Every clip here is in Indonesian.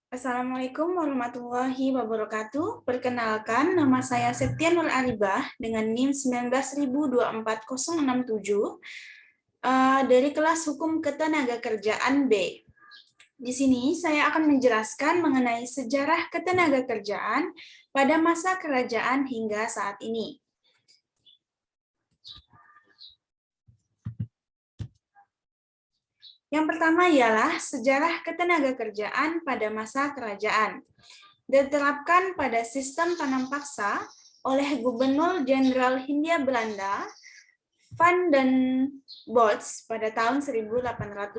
Assalamualaikum warahmatullahi wabarakatuh. Perkenalkan, nama saya Septia Nur Aribah dengan NIM 1924067 dari kelas Hukum Ketenagakerjaan B. Di sini saya akan menjelaskan mengenai sejarah ketenagakerjaan pada masa kerajaan hingga saat ini. Yang pertama ialah sejarah ketenagakerjaan pada masa kerajaan. Diterapkan pada sistem tanam paksa oleh Gubernur Jenderal Hindia Belanda Van den Bosch pada tahun 1830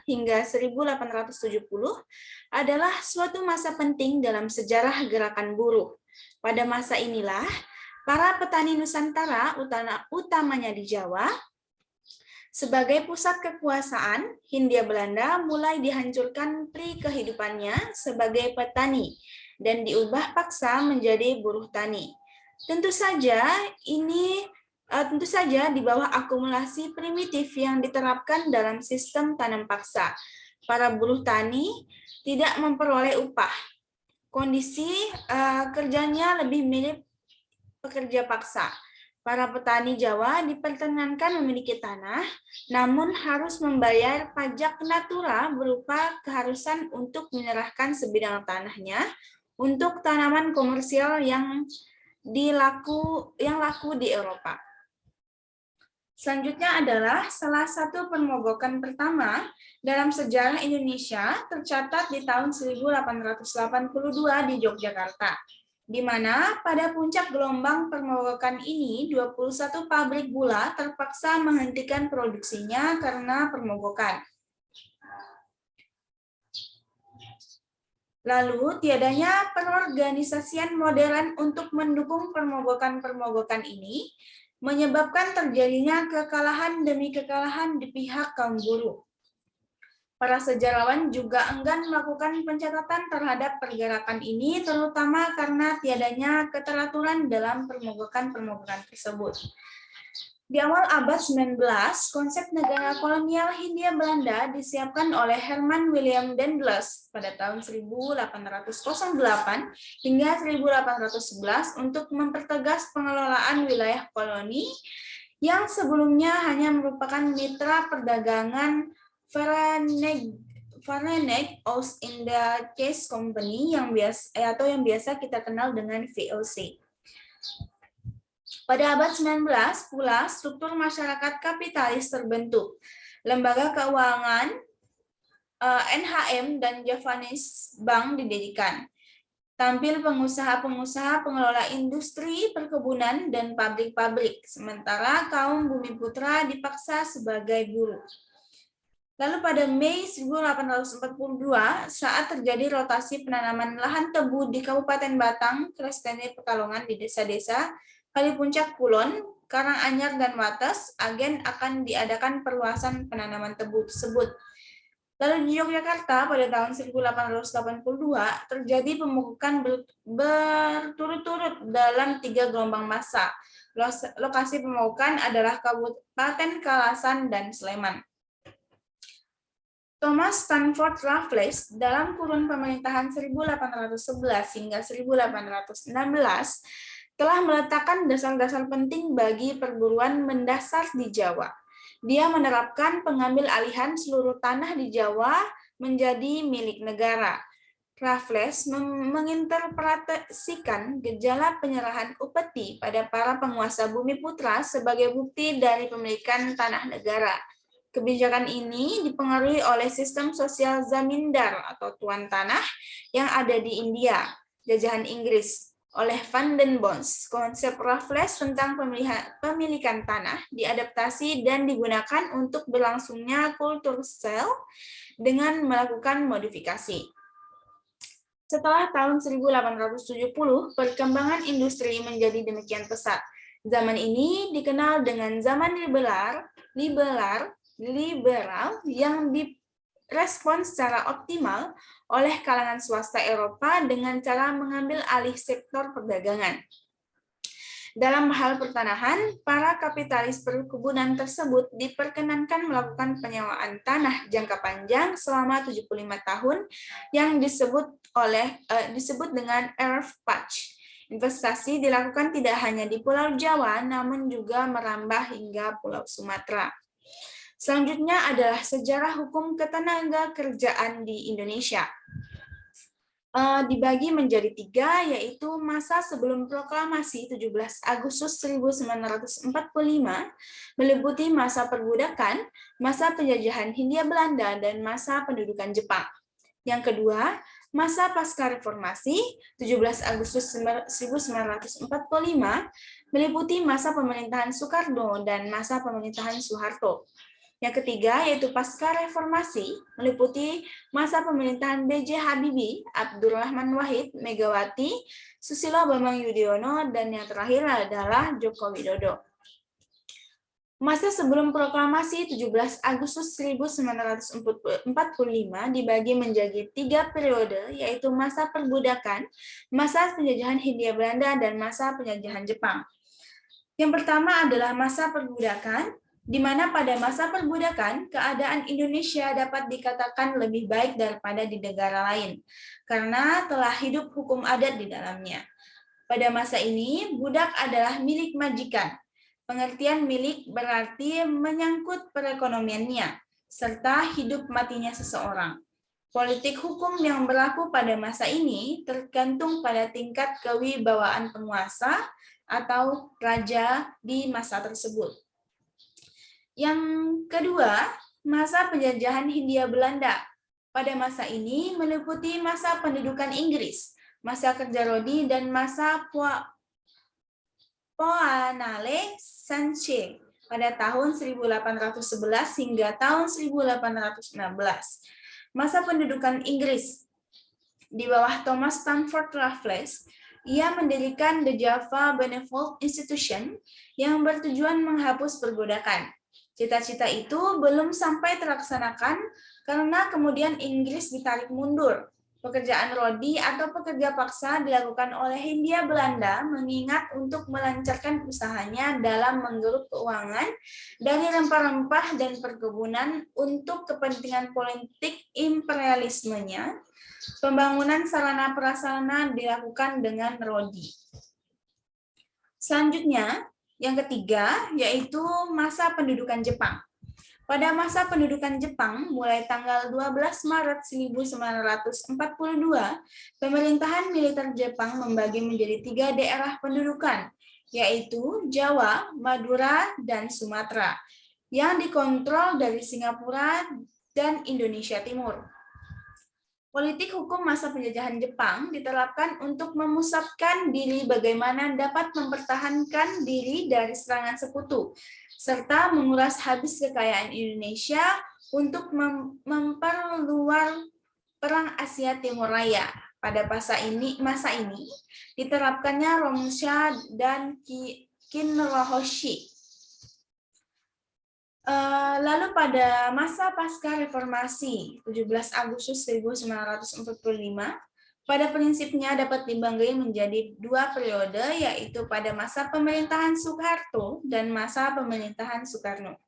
hingga 1870 adalah suatu masa penting dalam sejarah gerakan buruh. Pada masa inilah, para petani Nusantara, utamanya di Jawa, sebagai pusat kekuasaan, Hindia Belanda mulai dihancurkan pri kehidupannya sebagai petani dan diubah paksa menjadi buruh tani. Tentu saja di bawah akumulasi primitif yang diterapkan dalam sistem tanam paksa. Para buruh tani tidak memperoleh upah. Kondisi kerjanya lebih mirip pekerja paksa. Para petani Jawa diperkenankan memiliki tanah, namun harus membayar pajak natura berupa keharusan untuk menyerahkan sebidang tanahnya untuk tanaman komersial yang laku di Eropa. Selanjutnya adalah salah satu permogokan pertama dalam sejarah Indonesia tercatat di tahun 1882 di Yogyakarta, di mana pada puncak gelombang permogokan ini 21 pabrik gula terpaksa menghentikan produksinya karena permogokan. Lalu, tiadanya perorganisasian modern untuk mendukung permogokan-permogokan ini menyebabkan terjadinya kekalahan demi kekalahan di pihak kaum buruh. Para sejarawan juga enggan melakukan pencatatan terhadap pergerakan ini, terutama karena tiadanya keteraturan dalam permogokan-permogokan tersebut. Di awal abad 19, konsep negara kolonial Hindia Belanda disiapkan oleh Herman William Daendels pada tahun 1808 hingga 1811 untuk mempertegas pengelolaan wilayah koloni yang sebelumnya hanya merupakan mitra perdagangan Verenigd Oost-Indisch Company yang biasa kita kenal dengan VOC. Pada abad 19 pula struktur masyarakat kapitalis terbentuk. Lembaga keuangan NHM dan Javanese Bank didirikan. Tampil pengusaha-pengusaha pengelola industri, perkebunan, dan pabrik-pabrik, sementara kaum bumiputra dipaksa sebagai buruh. Lalu pada Mei 1842, saat terjadi rotasi penanaman lahan tebu di Kabupaten Batang, Kresteni Pekalongan di desa-desa Kali Puncak Kulon, Karanganyar, dan Wates, agen akan diadakan perluasan penanaman tebu tersebut. Lalu di Yogyakarta pada tahun 1882 terjadi pemukukan berturut-turut dalam 3 gelombang massa. Lokasi pemukukan adalah Kabupaten Kalasan dan Sleman. Thomas Stanford Raffles dalam kurun pemerintahan 1811 hingga 1816 telah meletakkan dasar-dasar penting bagi perburuan mendasar di Jawa. Dia menerapkan pengambil alihan seluruh tanah di Jawa menjadi milik negara. Raffles menginterpretasikan gejala penyerahan upeti pada para penguasa bumi putra sebagai bukti dari pemilikan tanah negara. Kebijakan ini dipengaruhi oleh sistem sosial zamindar atau tuan tanah yang ada di India, jajahan Inggris. Oleh Van den Bosch, konsep Raffles tentang pemilikan tanah diadaptasi dan digunakan untuk berlangsungnya kultur sel dengan melakukan modifikasi. Setelah tahun 1870, perkembangan industri menjadi demikian pesat. Zaman ini dikenal dengan zaman liberal yang direspons secara optimal oleh kalangan swasta Eropa dengan cara mengambil alih sektor perdagangan. Dalam hal pertanahan, para kapitalis perkebunan tersebut diperkenankan melakukan penyewaan tanah jangka panjang selama 75 tahun yang disebut dengan earth patch. Investasi dilakukan tidak hanya di Pulau Jawa, namun juga merambah hingga Pulau Sumatera. Selanjutnya adalah sejarah hukum ketenaga kerjaan di Indonesia. Dibagi menjadi 3, yaitu masa sebelum proklamasi 17 Agustus 1945, meliputi masa perbudakan, masa penjajahan Hindia Belanda, dan masa pendudukan Jepang. Yang kedua, masa pasca reformasi 17 Agustus 1945, meliputi masa pemerintahan Soekarno dan masa pemerintahan Soeharto. Yang ketiga, yaitu pasca reformasi, meliputi masa pemerintahan B.J. Habibie, Abdurrahman Wahid, Megawati, Susilo Bambang Yudhoyono, dan yang terakhir adalah Joko Widodo. Masa sebelum proklamasi 17 Agustus 1945 dibagi menjadi 3 periode, yaitu masa perbudakan, masa penjajahan Hindia Belanda, dan masa penjajahan Jepang. Yang pertama adalah masa perbudakan, di mana pada masa perbudakan, keadaan Indonesia dapat dikatakan lebih baik daripada di negara lain, karena telah hidup hukum adat di dalamnya. Pada masa ini, budak adalah milik majikan. Pengertian milik berarti menyangkut perekonomiannya, serta hidup matinya seseorang. Politik hukum yang berlaku pada masa ini tergantung pada tingkat kewibawaan penguasa atau raja di masa tersebut. Yang kedua, masa penjajahan Hindia Belanda. Pada masa ini meliputi masa pendudukan Inggris, masa kerja rodi, dan masa Poanale Sanche pada tahun 1811 hingga tahun 1816. Masa pendudukan Inggris di bawah Thomas Stamford Raffles, ia mendirikan The Java Benevolent Institution yang bertujuan menghapus perbudakan. Cita-cita itu belum sampai terlaksanakan karena kemudian Inggris ditarik mundur. Pekerjaan rodi atau pekerja paksa dilakukan oleh Hindia Belanda mengingat untuk melancarkan usahanya dalam menggeruk keuangan dari rempah-rempah dan perkebunan untuk kepentingan politik imperialismenya. Pembangunan sarana prasarana dilakukan dengan rodi. Selanjutnya, yang ketiga, yaitu masa pendudukan Jepang. Pada masa pendudukan Jepang, mulai tanggal 12 Maret 1942, pemerintahan militer Jepang membagi menjadi 3 daerah pendudukan, yaitu Jawa, Madura, dan Sumatera, yang dikontrol dari Singapura dan Indonesia Timur. Politik hukum masa penjajahan Jepang diterapkan untuk memusatkan diri bagaimana dapat mempertahankan diri dari serangan sekutu, serta menguras habis kekayaan Indonesia untuk memperluar Perang Asia Timur Raya. Pada masa ini diterapkannya Romusha dan Kinrohoshi. Lalu pada masa pasca reformasi 17 Agustus 1945, pada prinsipnya dapat dibagi menjadi 2 periode, yaitu pada masa pemerintahan Soeharto dan masa pemerintahan Soekarno.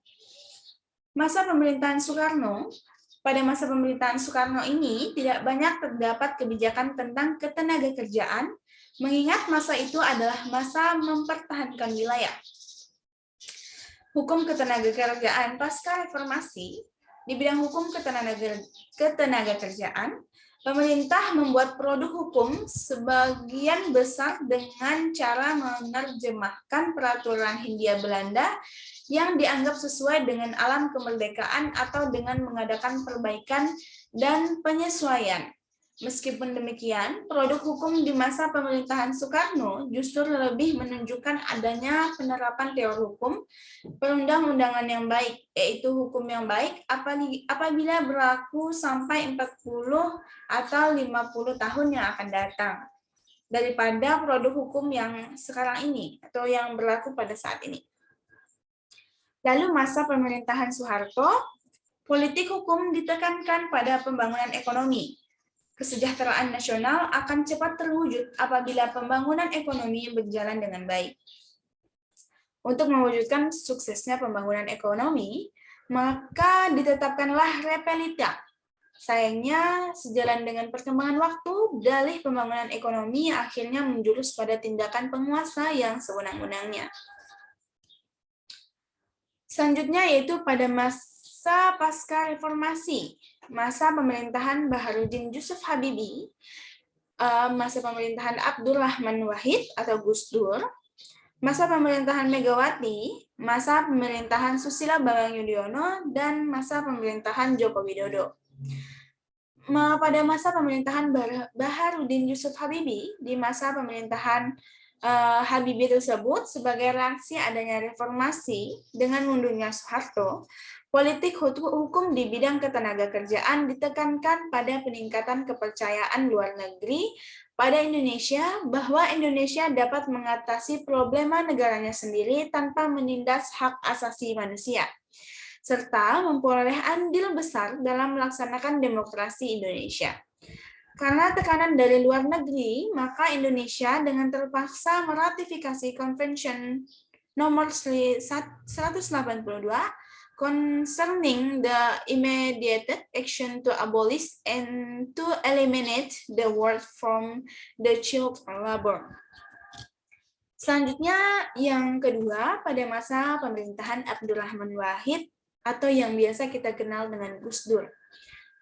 Pada masa pemerintahan Soekarno ini tidak banyak terdapat kebijakan tentang ketenagakerjaan, mengingat masa itu adalah masa mempertahankan wilayah. Hukum ketenagakerjaan pasca reformasi, di bidang hukum ketenagakerjaan, pemerintah membuat produk hukum sebagian besar dengan cara menerjemahkan peraturan Hindia Belanda yang dianggap sesuai dengan alam kemerdekaan atau dengan mengadakan perbaikan dan penyesuaian. Meskipun demikian, produk hukum di masa pemerintahan Soekarno justru lebih menunjukkan adanya penerapan teori hukum perundang-undangan yang baik, yaitu hukum yang baik apabila berlaku sampai 40 atau 50 tahun yang akan datang, daripada produk hukum yang sekarang ini atau yang berlaku pada saat ini. Lalu masa pemerintahan Soeharto, politik hukum ditekankan pada pembangunan ekonomi. Kesejahteraan nasional akan cepat terwujud apabila pembangunan ekonomi berjalan dengan baik. Untuk mewujudkan suksesnya pembangunan ekonomi, maka ditetapkanlah Repelita. Sayangnya, sejalan dengan perkembangan waktu, dalih pembangunan ekonomi akhirnya menjurus pada tindakan penguasa yang sewenang-wenangnya. Selanjutnya yaitu pada masa pasca reformasi, masa pemerintahan Baharudin Yusuf Habibie, masa pemerintahan Abdurrahman Wahid atau Gus Dur, masa pemerintahan Megawati, masa pemerintahan Susilo Bambang Yudhoyono, dan masa pemerintahan Joko Widodo. Pada masa pemerintahan Baharudin Yusuf Habibie, di masa pemerintahan Habibie tersebut, sebagai reaksi adanya reformasi dengan mundurnya Soeharto, politik hukum di bidang ketenagakerjaan ditekankan pada peningkatan kepercayaan luar negeri pada Indonesia bahwa Indonesia dapat mengatasi problema negaranya sendiri tanpa menindas hak asasi manusia, serta memperoleh andil besar dalam melaksanakan demokrasi Indonesia. Karena tekanan dari luar negeri, maka Indonesia dengan terpaksa meratifikasi Convention nomor 182 concerning the immediate action to abolish and to eliminate the work from the child labor. Selanjutnya, yang kedua, pada masa pemerintahan Abdurrahman Wahid atau yang biasa kita kenal dengan Gus Dur.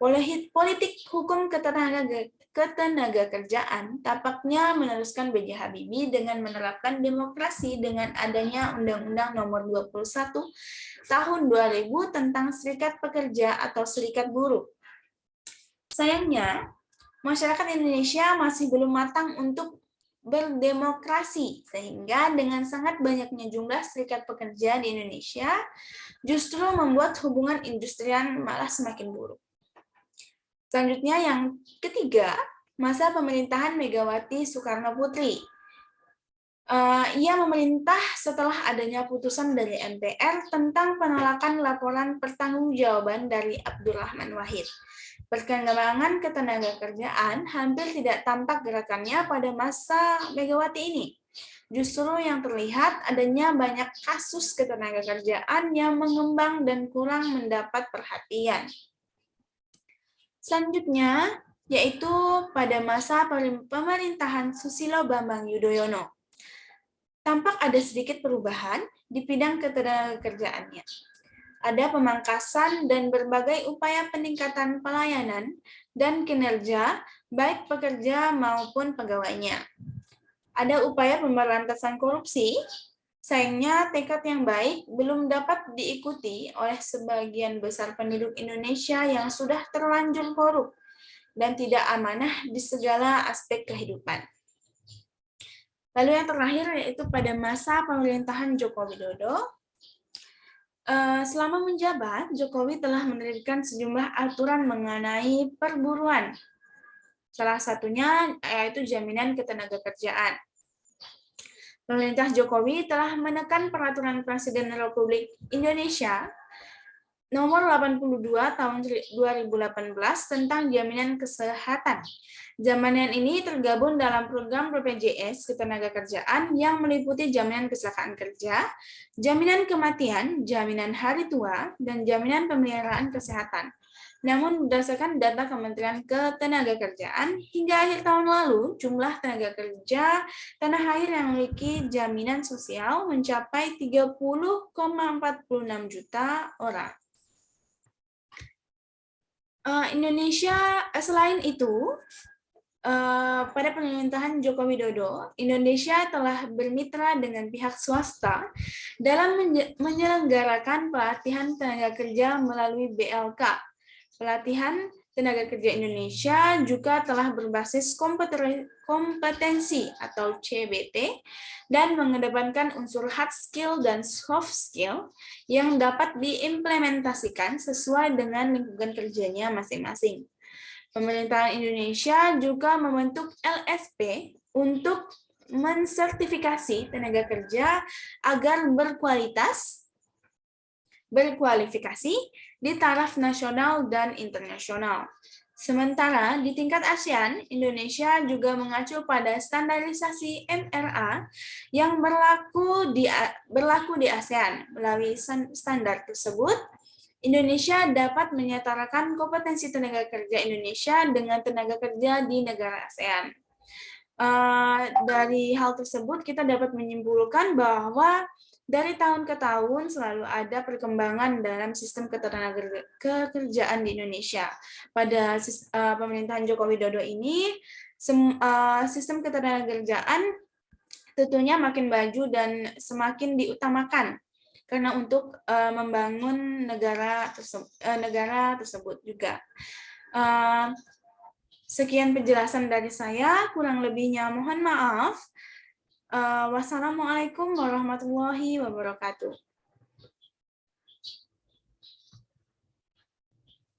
Politik hukum ketenagakerjaan tampaknya meneruskan B.J. Habibie dengan menerapkan demokrasi dengan adanya Undang-Undang Nomor 21 Tahun 2000 tentang Serikat Pekerja atau Serikat Buruh. Sayangnya, masyarakat Indonesia masih belum matang untuk berdemokrasi, sehingga dengan sangat banyaknya jumlah serikat pekerja di Indonesia justru membuat hubungan industrial malah semakin buruk. Selanjutnya yang ketiga, masa pemerintahan Megawati Soekarno Putri. Ia memerintah setelah adanya putusan dari MPR tentang penolakan laporan pertanggungjawaban dari Abdurrahman Wahid. Perkembangan ketenagakerjaan hampir tidak tampak gerakannya pada masa Megawati ini. Justru yang terlihat adanya banyak kasus ketenagakerjaan yang mengembang dan kurang mendapat perhatian. Selanjutnya, yaitu pada masa pemerintahan Susilo Bambang Yudhoyono. Tampak ada sedikit perubahan di bidang ketenagakerjaannya. Ada pemangkasan dan berbagai upaya peningkatan pelayanan dan kinerja baik pekerja maupun pegawainya. Ada upaya pemberantasan korupsi, sayangnya tekad yang baik belum dapat diikuti oleh sebagian besar penduduk Indonesia yang sudah terlanjur korup dan tidak amanah di segala aspek kehidupan. Lalu yang terakhir yaitu pada masa pemerintahan Joko Widodo. Selama menjabat, Jokowi telah menerbitkan sejumlah aturan mengenai perburuan. Salah satunya yaitu jaminan ketenagakerjaan. Pemerintah Jokowi telah menekan peraturan Presiden Republik Indonesia nomor 82 tahun 2018 tentang jaminan kesehatan. Jaminan ini tergabung dalam program BPJS Ketenagakerjaan yang meliputi jaminan kecelakaan kerja, jaminan kematian, jaminan hari tua, dan jaminan pemeliharaan kesehatan. Namun berdasarkan data Kementerian Ketenagakerjaan, hingga akhir tahun lalu, jumlah tenaga kerja tanah air yang memiliki jaminan sosial mencapai 30,46 juta orang. Indonesia, selain itu, pada pemerintahan Joko Widodo, Indonesia telah bermitra dengan pihak swasta dalam menyelenggarakan pelatihan tenaga kerja melalui BLK. Pelatihan tenaga kerja Indonesia juga telah berbasis kompetensi atau CBT dan mengedepankan unsur hard skill dan soft skill yang dapat diimplementasikan sesuai dengan lingkungan kerjanya masing-masing. Pemerintahan Indonesia juga membentuk LSP untuk mensertifikasi tenaga kerja agar berkualifikasi di taraf nasional dan internasional. Sementara di tingkat ASEAN, Indonesia juga mengacu pada standarisasi MRA yang berlaku di ASEAN. Melalui standar tersebut, Indonesia dapat menyetarakan kompetensi tenaga kerja Indonesia dengan tenaga kerja di negara ASEAN. Dari hal tersebut, kita dapat menyimpulkan bahwa dari tahun ke tahun selalu ada perkembangan dalam sistem ketenagakerjaan di Indonesia. Pada pemerintahan Joko Widodo ini, sistem ketenagakerjaan tentunya makin maju dan semakin diutamakan karena untuk membangun negara tersebut juga. Sekian penjelasan dari saya, kurang lebihnya mohon maaf. Wassalamualaikum warahmatullahi wabarakatuh.